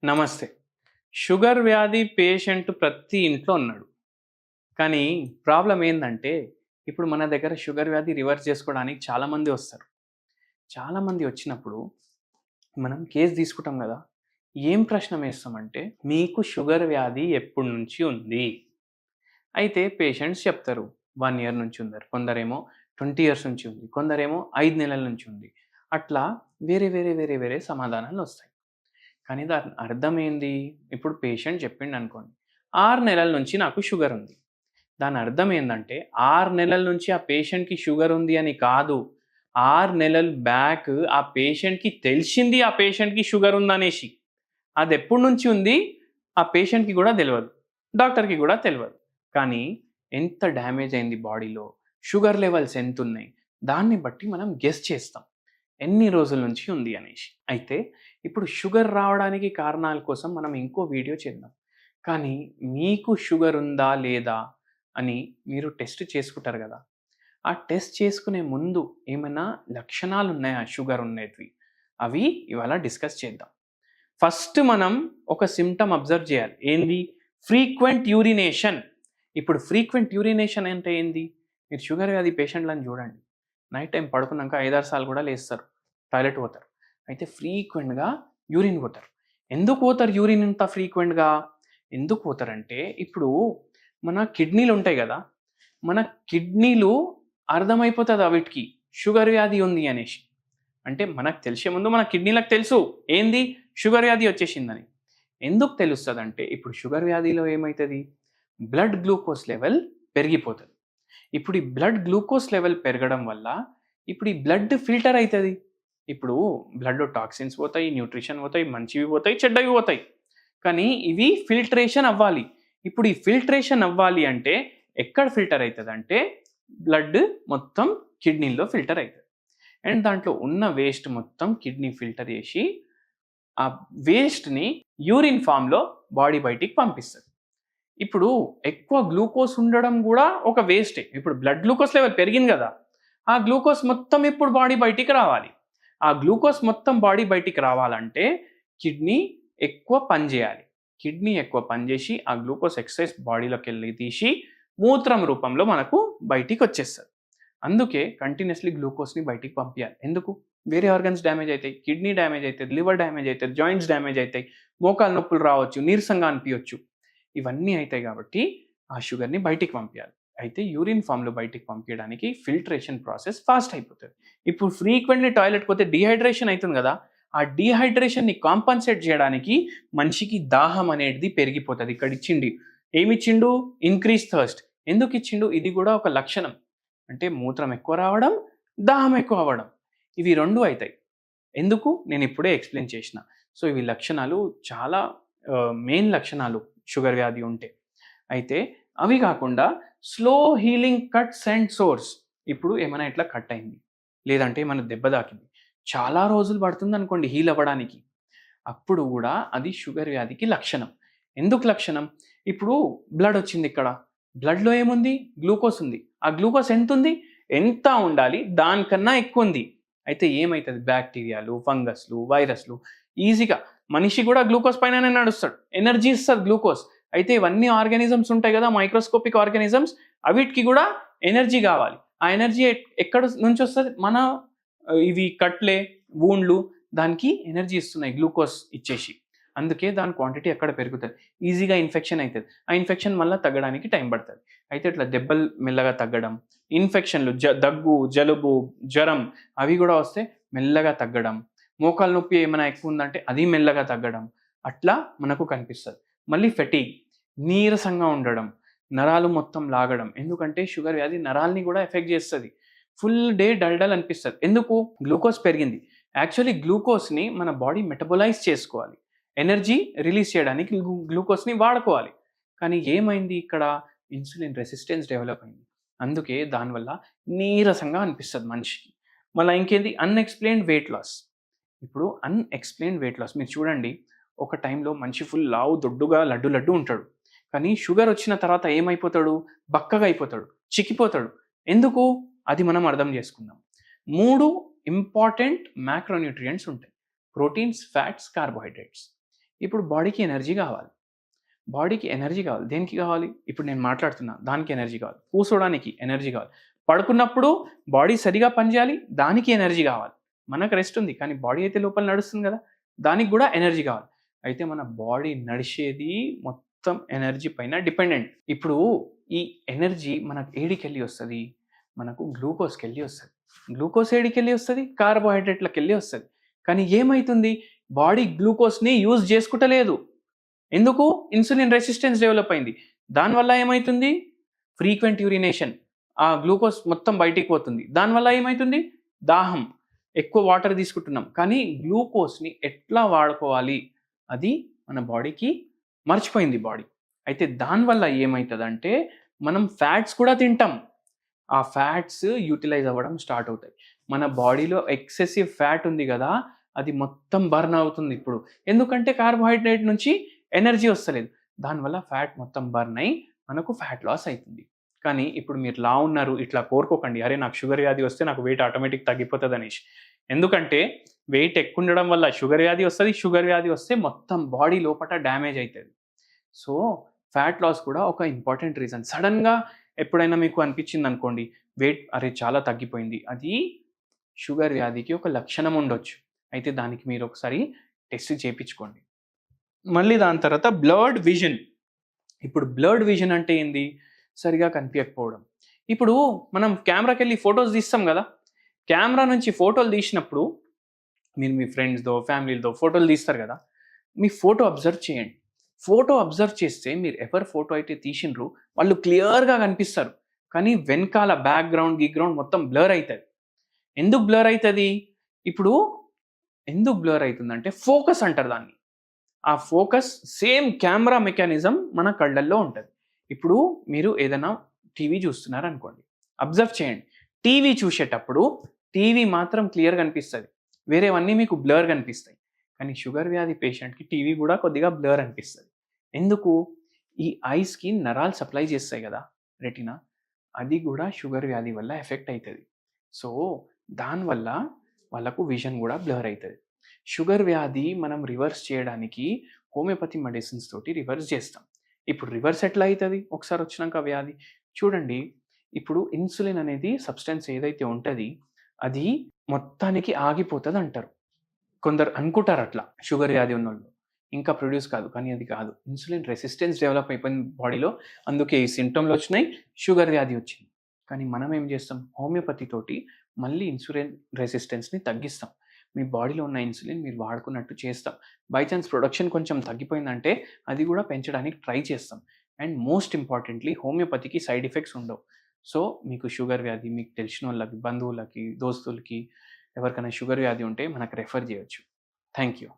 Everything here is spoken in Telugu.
నమస్తే. షుగర్ వ్యాధి పేషెంట్ ప్రతి ఇంట్లో ఉన్నాడు. కానీ ప్రాబ్లమ్ ఏందంటే, ఇప్పుడు మన దగ్గర షుగర్ వ్యాధి రివర్స్ చేసుకోవడానికి చాలామంది వస్తారు. చాలామంది వచ్చినప్పుడు మనం కేస్ తీసుకుంటాం గదా! ఏం ప్రశ్న వేస్తామంటే, "మీకు షుగర్ వ్యాధి ఎప్పటి నుంచి ఉంది?" అయితే పేషెంట్స్ చెప్తారు. 1 ఇయర్ నుంచి ఉందని. కొందరేమో 20 ఇయర్స్ నుంచి ఉంది. కొందరేమో 5 నెలల నుంచి ఉంది. అట్లా వేరే సమాధానాలొస్తాయి. కానీ దాని అర్థం ఏంది? ఇప్పుడు పేషెంట్ చెప్పిండనుకోండి, 6 నెలల నుంచి నాకు షుగర్ ఉంది. దాని అర్థం ఏందంటే, 6 నెలల నుంచి ఆ పేషెంట్‌కి షుగర్ ఉంది అని కాదు. 6 నెలలు బ్యాక్ ఆ పేషెంట్‌కి తెలిసింది ఆ పేషెంట్‌కి షుగర్ ఉందనేసి. అదెప్పటి నుంచి ఉంది ఆ పేషెంట్‌కి గూడా తెలవదు. డాక్టర్‌కి గూడా తెలవదు. కానీ ఎంత డ్యామేజ్ అయింది బాడీలో, షుగర్ లెవెల్స్ ఎంతున్నయి, దాన్ని బట్టి మనం గెస్ చేస్తాం. ఎన్ని రోజుల నుంచి ఉంది అనేసి. అయితే ఇప్పుడు షుగర్ రావడానికి కారణాల కోసం మనం ఇంకో వీడియో చేద్దాం. కానీ మీకు షుగర్ ఉందా? లేదా? అని మీరు టెస్ట్ చేసుకుంటారు గదా! ఆ టెస్ట్ చేసుకునే ముందు ఏమైనా లక్షణాలున్నాయా షుగర్ ఉండేటివి? అవి ఇవాళ డిస్కస్ చేద్దాం. ఫస్ట్ మనం ఒక సింప్టమ్ అబ్జర్వ్ చేయాలి. ఏంది? Frequent urination. ఇప్పుడు ఫ్రీక్వెంట్ యూరినేషన్ అంటే ఏంది? మీరు షుగర్ వ్యాధి పేషెంట్‌లని చూడండి. నైట్ టైమ్ పడుకున్నాక 5, 6 సార్లు కూడా లేస్తారు. టాయిలెట్ పోతారు. అయితే ఫ్రీక్వెంట్‌గా యూరిన్ పోతారు. ఎందుకు పోతారు యూరిన్ ఇంత ఫ్రీక్వెంట్‌గా? ఎందుకు పోతారంటే ఇప్పుడు మన కిడ్నీలు ఉంటాయి గదా! మన కిడ్నీలు అర్థమైపోతది వీటికి షుగర్ వ్యాధి ఉంది అనేసి. అంటే మనకు తెలిసే ముందు మన కిడ్నీలకు తెలుసు. ఏంది? షుగర్ వ్యాధి వచ్చేసిందని. ఎందుకు తెలుస్తదంటే ఇప్పుడు షుగర్ వ్యాధిలో ఏమైతది? బ్లడ్ గ్లూకోజ్ లెవెల్ పెరిగిపోతది. ఇప్పుడు ఈ బ్లడ్ గ్లూకోజ్ లెవెల్ పెరగడం వల్ల ఇప్పుడు ఈ బ్లడ్ ఫిల్టర్ అయితది. ఇప్పుడు బ్లడ్‌లో టాక్సిన్స్ పోతాయి, న్యూట్రిషన్ పోతాయి, మంచివి పోతాయి, చెడ్డవి పోతాయి. కానీ ఇవి ఫిల్ట్రేషన్ అవ్వాలి. ఇప్పుడు ఈ ఫిల్ట్రేషన్ అవ్వాలి అంటే ఎక్కడ ఫిల్టర్ అయితదంటే బ్లడ్ మొత్తం కిడ్నీలో ఫిల్టర్ అయితది. అండ్ దాంట్లో ఉన్న వేస్ట్ మొత్తం కిడ్నీ ఫిల్టర్ చేసి ఆ వేస్ట్‌ని యూరిన్ ఫార్మ్‌లో బాడీ బయటికి పంపిస్తది. ఇప్పుడు ఎక్కువ గ్లూకోజ్ ఉండడం గూడా ఒక వేస్టే. ఇప్పుడు బ్లడ్ గ్లూకోజ్ లెవెల్ పెరిగింది గదా! ఆ గ్లూకోజ్ మొత్తం ఇప్పుడు బాడీ బయటికి రావాలి. ఆ గ్లూకోజ్ మొత్తం బాడీ బయటికి రావాలంటే కిడ్నీ ఎక్కువ పని జేయాలి. కిడ్నీ ఎక్కువ పని జేసి ఆ గ్లూకోజ్ ఎక్సెస్ బాడీలోకెళ్ళి తీసి మూత్రం రూపంలో మనకు బయటికొచ్చేస్తది. అందుకే కంటిన్యూయస్‌లీ గ్లూకోజ్‌ని బయటికి పంపియాలి. ఎందుకు? వేరే ఆర్గన్స్ డ్యామేజ్ అయితాయి. కిడ్నీ డ్యామేజ్ అయితది, లివర్ డ్యామేజ్ అయితది, జాయింట్స్ డ్యామేజ్ అయితాయి, మోకాలు నొప్పులు రావచ్చు, నీరసంగా అనిపియొచ్చు. ఇవన్నీ అయితాయి కాబట్టి ఆ షుగర్‌ని బయటికి పంపియాలి. అయితే యూరిన్ ఫార్మ్‌లో బయటికి పంపియడానికి ఫిల్ట్రేషన్ ప్రాసెస్ ఫాస్ట్ అయిపోతది. ఇప్పుడు ఫ్రీక్వెంట్‌లీ టాయిలెట్ పోతే డీహైడ్రేషన్ అయితుంది గదా! ఆ డీహైడ్రేషన్‌ని కాంపెన్సేట్ జేయడానికి మనిషికి దాహం అనేది పెరిగిపోతది. ఇక్కడ ఇచ్చిండు. ఏమిచ్చిండు? Increase thirst. ఎందుకు ఇచ్చిండు? ఇది గూడా ఒక లక్షణం. అంటే మూత్రం ఎక్కువ రావడం, దాహం ఎక్కువ అవ్వడం. ఇవి 2 అయితాయి. ఎందుకు? నేను ఇప్పుడే ఎక్స్‌ప్లెయిన్ చేషిన. సో, ఇవి లక్షణాలు చాలా మెయిన్ లక్షణాలు షుగర్ వ్యాధి ఉంటే. అయితే అవి కాకుండా slow healing cuts and source. ఇప్పుడు ఏమైనా ఇట్లా కట్ అయింది. లేదంటే ఏమైనా దెబ్బ తాకింది. చాలా రోజులు పడుతుందనుకోండి హీల్ అవ్వడానికి. అప్పుడు గూడా అది షుగర్ వ్యాధికి లక్షణం. ఎందుకు లక్షణం? ఇప్పుడు బ్లడ్ వచ్చిందిక్కడ. బ్లడ్‌లో ఏముంది? గ్లూకోజ్ ఉంది. ఆ గ్లూకోజ్ ఎంతుంది? ఎంత ఉండాలి? దానికన్నా ఎక్కువుంది. అయితే ఏమైతది? బాక్టీరియాలు, ఫంగస్‌లు, వైరస్‌లు ఈజీగా మనిషి గూడా గ్లూకోజ్ పైననే నడుస్తాడు. ఎనర్జీ ఇస్తది గ్లూకోజ్. అయితే ఇవన్నీ ఆర్గానిజమ్స్ ఉంటాయి గదా! మైక్రోస్కోపిక్ ఆర్గానిజమ్స్ అవిటికి గూడా ఎనర్జీ గావాలి. ఆ ఎనర్జీ ఎక్కడ నుంచొస్తది? మన ఇవి కట్లే, వూండ్లు దానికి ఎనర్జీ ఇస్తున్నాయి గ్లూకోజ్ ఇచ్చేసి. అందుకే దాని క్వాంటిటీ అక్కడ పెరుగుతది. ఈజీగా ఇన్ఫెక్షన్ అయితది. ఆ ఇన్ఫెక్షన్ మళ్ళా తగ్గడానికి టైం పడతది. అయితే ఇట్లా దెబ్బలు మెల్లగా తగ్గడం, ఇన్ఫెక్షన్‌లు దగ్గు, జలుబు, జ్వరం అవి గూడా వస్తే మెల్లగా తగ్గడం, మోకాలు నొప్పి ఏమైనా ఎక్కువుందంటే అది మెల్లగా తగ్గడం. అట్లా మనకు కనిపిస్తది. మళ్ళీ ఫెటీగ్ నీరసంగా ఉండడం, నరాలు మొత్తం లాగడం. ఎందుకంటే షుగర్ వ్యాధి నరాల్ని గూడా ఎఫెక్ట్ జేస్తది. ఫుల్ డే డల్ డల్ అనిపిస్తది. ఎందుకు? గ్లూకోజ్ పెరిగింది. యాక్చువల్లీ గ్లూకోజ్‌ని మన బాడీ మెటబలైజ్ చేసుకోవాలి. ఎనర్జీ రిలీజ్ చేయడానికి గ్లూకోజ్‌ని వాడుకోవాలి. కానీ ఏమైంది ఇక్కడ? ఇన్సులిన్ రెసిస్టెన్స్ డెవలప్ అయింది. అందుకే దానివల్ల నీరసంగా అనిపిస్తది మనిషికి. మళ్ళా ఇంకేంది? Unexplained weight loss. ఇప్పుడు అన్‌ఎక్స్‌ప్లెయిన్డ్ వెయిట్ లాస్ మీరు చూడండి. ఒక టైంలో మనిషి ఫుల్ లావు దొడ్డుగా లడ్డు లడ్డు ఉంటాడు. కానీ షుగర్ వచ్చిన తర్వాత ఏమైపోతాడు? బక్కగా అయిపోతాడు. చిక్కిపోతాడు. ఎందుకు? అది మనం అర్థం చేసుకుందాం. 3 ఇంపార్టెంట్ మాక్రోన్యూట్రియంట్స్ ఉంటాయి. Proteins, fats, carbohydrates. ఇప్పుడు బాడీకి ఎనర్జీ కావాలి. బాడీకి ఎనర్జీ కావాలి. దేనికి కావాలి? ఇప్పుడు నేను మాట్లాడుతున్నా. దానికి ఎనర్జీ కావాలి. కూసోడానికి ఎనర్జీ కావాలి. పడుకున్నప్పుడు బాడీ సరిగా పనిచేయాలి. దానికి ఎనర్జీ కావాలి. మనకు రెస్ట్ ఉంది. కానీ బాడీ అయితే లోపల నడుస్తుంది కదా! దానికి గూడా ఎనర్జీ కావాలి. అయితే మన బాడీ నడిచేది మొత్తం ఎనర్జీ పైన డిపెండెంట్. ఇప్పుడు ఈ ఎనర్జీ మనకు ఏడికెళ్ళి వస్తది? మనకు గ్లూకోజ్‌కెళ్ళి వస్తది. గ్లూకోజ్ ఏడికెళ్ళి వస్తది? కార్బోహైడ్రేట్‌లకెళ్ళి వస్తది. కానీ ఏమైతుంది? బాడీ గ్లూకోజ్‌ని యూజ్ చేసుకుంటలేదు. ఎందుకు? ఇన్సులిన్ రెసిస్టెన్స్ డెవలప్ అయింది. దానివల్ల ఏమైతుంది? Frequent urination. ఆ గ్లూకోజ్ మొత్తం బయటికి పోతుంది. దానివల్ల ఏమైతుంది? దాహం. ఎక్కువ వాటర్ తీసుకుంటున్నాం. కానీ గ్లూకోజ్‌ని ఎట్లా వాడుకోవాలి? అది మన బాడీకి మర్చిపోయింది బాడీ. అయితే దానివల్ల ఏమైతదంటే మనం ఫ్యాట్స్ కూడా తింటాం. ఆ ఫ్యాట్స్ యూటిలైజ్ అవ్వడం స్టార్ట్ అవుతాయి. మన బాడీలో ఎక్సెసివ్ ఫ్యాట్ ఉంది గదా! అది మొత్తం బర్న్ అవుతుంది ఇప్పుడు. ఎందుకంటే కార్బోహైడ్రేట్ నుంచి ఎనర్జీ వస్తలేదు. దానివల్ల ఫ్యాట్ మొత్తం బర్న్ అయ్యి మనకు ఫ్యాట్ లాస్ అయితుంది. కానీ ఇప్పుడు మీరు లావు ఉన్నారు ఇట్లా కోరుకోకండి. అరే! నాకు షుగర్ వ్యాధి వస్తే నాకు వెయిట్ ఆటోమేటిక్ తగ్గిపోతదనేసి. ఎందుకంటే వెయిట్ ఎక్కువుండడం వల్ల షుగర్ వ్యాధి వస్తది. షుగర్ వ్యాధి వస్తే మొత్తం బాడీ లోపట డ్యామేజ్ అయితది. సో, ఫ్యాట్ లాస్ కూడా ఒక ఇంపార్టెంట్ రీజన్. సడెన్‌గా ఎప్పుడైనా మీకు అనిపించిందనుకోండి, వెయిట్ అరే! చాలా తగ్గిపోయింది. అది షుగర్ వ్యాధికి ఒక లక్షణం ఉండొచ్చు. అయితే దానికి మీరు ఒకసారి టెస్ట్ చేపించుకోండి. మళ్ళీ దాని తర్వాత బ్లర్డ్ విజన్. ఇప్పుడు బ్లర్డ్ విజన్ అంటే ఏంది? సరిగా కనిపియకపోవడం. ఇప్పుడు మనం కెమెరాకెళ్ళి ఫోటోస్ తీస్తాం గదా! కెమెరా నుంచి ఫోటోలు తీసినప్పుడు మీరు మీ ఫ్రెండ్స్‌దో, ఫ్యామిలీలతో ఫోటోలు తీస్తారు గదా! మీ ఫోటో అబ్జర్వ్ చేయండి. ఫోటో అబ్జర్వ్ చేస్తే మీరు ఎవరి ఫోటో అయితే తీసిండ్రో వాళ్ళు క్లియర్‌గా కనిపిస్తారు. కానీ వెనకాల బ్యాక్‌గ్రౌండ్, గిగ్రౌండ్ మొత్తం బ్లర్ అయితది. ఎందుకు బ్లర్ అయితది? ఇప్పుడు ఎందుకు బ్లర్ అయితుందంటే ఫోకస్ అంటారు దాన్ని. ఆ ఫోకస్ సేమ్ కెమెరా మెకానిజం మన కళ్ళల్లో ఉంటది. ఇప్పుడు మీరు ఏదైనా టీవీ చూస్తున్నారనుకోండి. అబ్జర్వ్ చేయండి. టీవీ చూసేటప్పుడు టీవీ మాత్రం క్లియర్‌గా కనిపిస్తది. వేరేవన్నీ మీకు బ్లర్ కనిపిస్తాయి. కానీ షుగర్ వ్యాధి పేషెంట్‌కి టీవీ గూడా కొద్దిగా బ్లర్ అనిపిస్తది. ఎందుకు? ఈ ఐస్‌కి నరాలు సప్లై చేస్తాయి గదా! రెటినా. అది గూడా షుగర్ వ్యాధి వల్ల ఎఫెక్ట్ అయితది. సో, దానివల్ల వాళ్ళకు విజన్ గూడా బ్లర్ అయితది. షుగర్ వ్యాధి మనం రివర్స్ చేయడానికి హోమియోపతి మెడిసిన్స్ తోటి రివర్స్ చేస్తాం. ఇప్పుడు రివర్స్ ఎట్లా అయితది? ఒకసారి వచ్చినాక వ్యాధి? చూడండి, ఇప్పుడు ఇన్సులిన్ అనేది సబ్స్టెన్స్ ఏదైతే ఉంటది, అది మొత్తానికి ఆగిపోతదంటారు. కొందరు అనుకుంటారు అట్లా షుగర్ వ్యాధి ఉన్నోళ్ళు. ఇంకా ప్రొడ్యూస్ కాదు. కానీ అది కాదు. ఇన్సులిన్ రెసిస్టెన్స్ డెవలప్ అయిపోయింది బాడీలో. అందుకే ఈ సింప్టమ్‌లొచ్చినాయి. షుగర్ వ్యాధి వచ్చింది. కానీ మనం ఏం చేస్తాం? హోమియోపతి తోటి మళ్ళీ ఇన్సులిన్ రెసిస్టెన్స్‌ని తగ్గిస్తాం. మీ బాడీలో ఉన్న ఇన్సులిన్ మీరు వాడుకున్నట్టు చేస్తాం. బై చాన్స్ ప్రొడక్షన్ కొంచెం తగ్గిపోయిందంటే అది కూడా పెంచడానికి ట్రై చేస్తాం. అండ్ మోస్ట్ ఇంపార్టెంట్‌లీ హోమియోపతికి సైడ్ ఎఫెక్ట్స్ ఉండవు. సో, మీకు షుగర్ వ్యాధి మీకు తెలిసినోళ్ళకి, బంధువులకి, దోస్తులకి ఎవరికైనా షుగర్ వ్యాధి ఉంటే మనకు రెఫర్ చేయొచ్చు. Thank you.